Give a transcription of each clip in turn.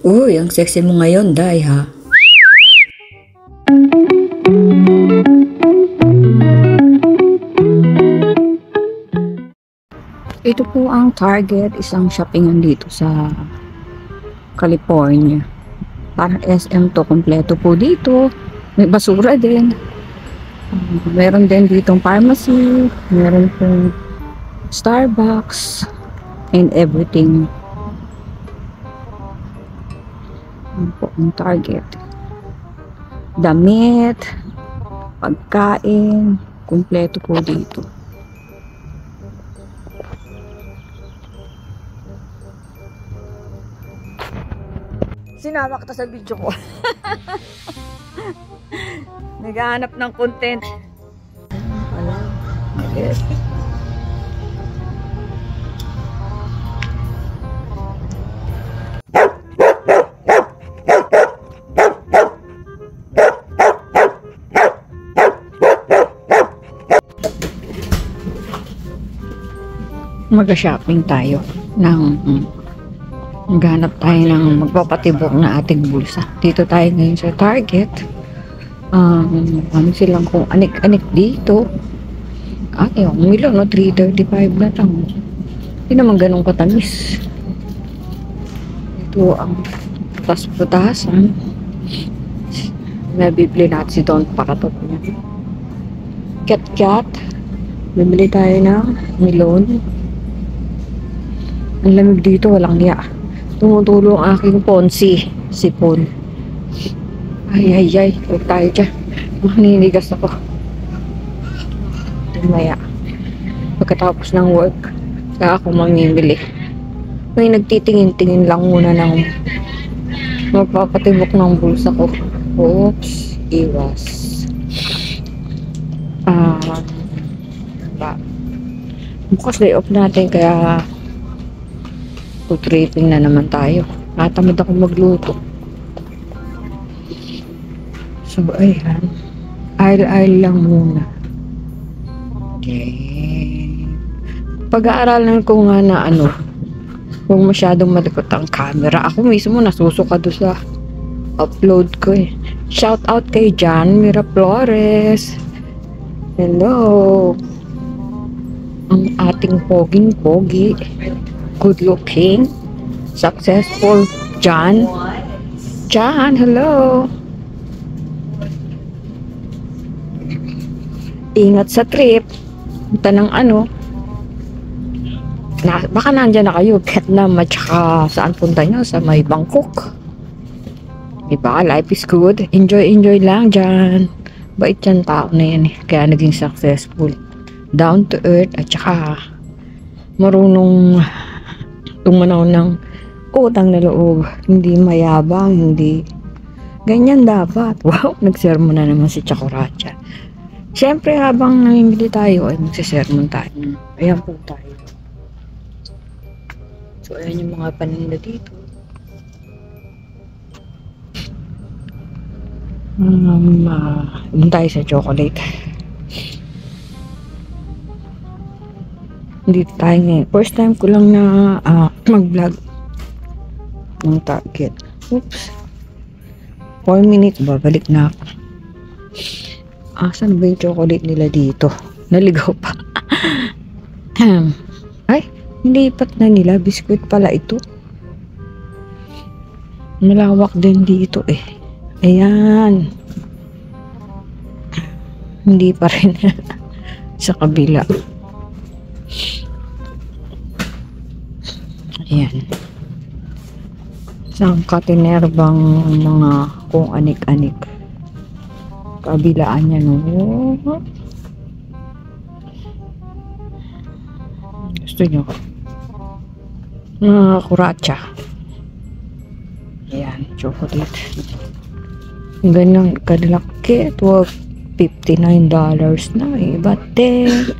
Uy, ang sexy mo ngayon, Day, ha? Ito po ang Target, isang shoppingan dito sa California. Parang SM to, kompleto po dito. May basura din. Meron din ditong pharmacy, meron pong Starbucks, and everything. Yan po ang Target. Damit, pagkain, kompleto po dito. Sinama kita sa video ko. Naghahanap ng content. Wala. Yes. Mag-shopping tayo ng maghanap tayo ng magpapatibok na ating bulsa. Dito tayo ngayon sa Target. Ano silang kung anik-anik dito. Yung milo, no? $3.35 na lang. Hindi naman ganun katamis. Ito ang putas-putasan. Nabibili natin si Don Pakatot niya. Cat-cat. Bibili tayo ng melon. Ang lamig dito, walang hiya. Tumutulo ang aking ponsi, sipon. Ay, huwag tayo dyan. Maninigas ako. Maya. Pagkatapos ng work, kaya ako mamimili. May nagtitingin-tingin lang muna ng magpapatibok ng bulsa ko. Oops, iwas. Bukas day off natin, kaya food tripping na naman tayo. Natamad ako magluto. So, ayan. Aisle lang muna. Okay. Pag-aaralan ko nga na kung masyadong malikot ang camera. Ako mismo nasusuka doon sa upload ko eh. Shout out kay Jan Miraflores. Hello. Ang ating poging-pogi. Good looking, successful John. John, hello. Ingat sa trip. Punta ng baka nandyan na kayo, Vietnam at saka saan punta nyo? Sa may Bangkok. Diba? Life is good. Enjoy lang dyan. Bait yan tao na yan eh. Kaya naging successful. Down to earth at saka marunong tumanaw ng utang na loob. Hindi mayabang, hindi ganyan dapat. Wow, nagsermon na naman si Chakuracha. Siyempre habang namimili tayo ay magsisermon tayo. Ayan po tayo. So ayan yung mga paninda dito. Doon tayo sa chocolate. Dito tayo ngayon. First time ko lang na mag-vlog ng Target. Oops. 4 minutes ba? Balik na ako. Saan ba yung chocolate nila dito? Naligaw pa. Ay, nilipat na nila. Biskuit pala ito. Malawak din dito eh. Ayan. Hindi pa rin. Sa kabila. Ayan. Isang katinerbang mga kung anik-anik. Kabilaan niya, no? Gusto nyo ko? Mga kuracha. Ayan, chocolate. Ganyan kadalaki. $59 na. Iba 10.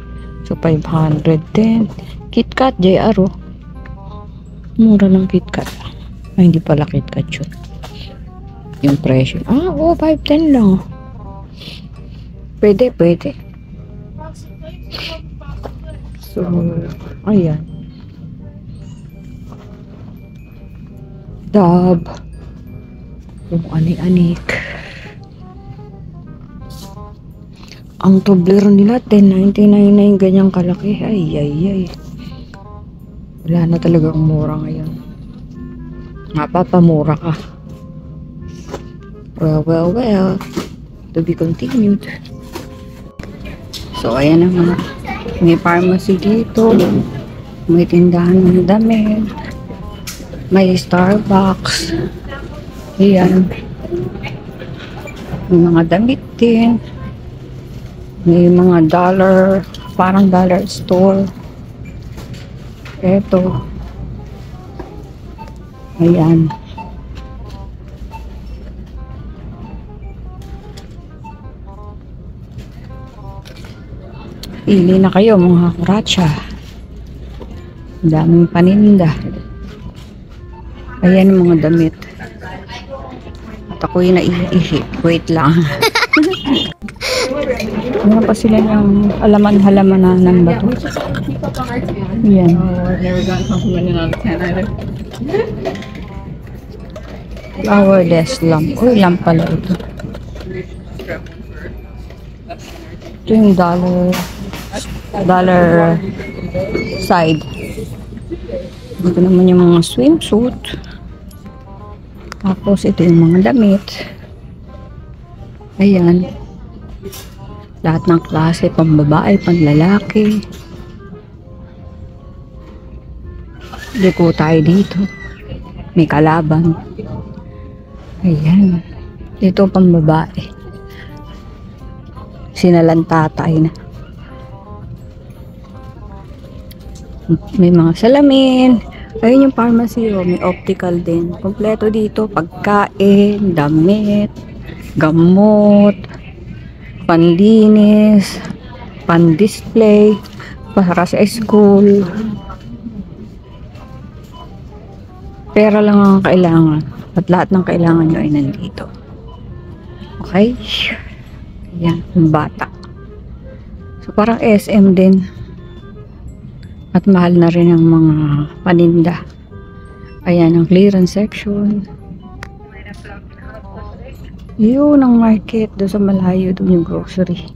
So, 500 din. KitKat, JR, oh. Mura ng KitKat. Ay, hindi pala KitKat yun. Yung presyo. 510 lang. Pwede. So, ayan. Dab. Yung ani-anik. Ang tublero nila, 10.99 na yung ganyang kalaki. Ay. Wala na talagang mura ngayon. Mapapamura ka. Well. To be continued. So, ayan na nga. May pharmacy dito. May tindahan ng damit. May Starbucks. Ayan. May mga damit din. May mga dollar, parang dollar store. Eto. Ayan. Pili na kayo mga kuratsa. Daming paninda. Ayan ang mga damit. At ako'y naiihi. Wait lang. Meron pa sila yung halaman-halamanan ba ito? Ayan. I've never gotten complimented on the 10 either. Flowerless lamp. Uy, lamp pala ito. Ito yung dollar side. Ito naman yung mga swimsuit. Tapos ito yung mga damit. Ayan. Lahat ng klase, pambabae, panlalaki. Liko tayo dito. May kalaban. Ayan. Dito pambabae. Sinalantatay na. May mga salamin. Ayun yung pharmacy. Oh, may optical din. Kompleto dito. Pagkain, damit, gamot, panlinis, pan-display, para sa school. Pera lang ang kailangan. At lahat ng kailangan nyo ay nandito. Okay? Yan, bata. So, parang SM din. At mahal na rin ang mga paninda. Ayan, ang clearance section. Yun ang market. Doon sa malayo, doon yung grocery.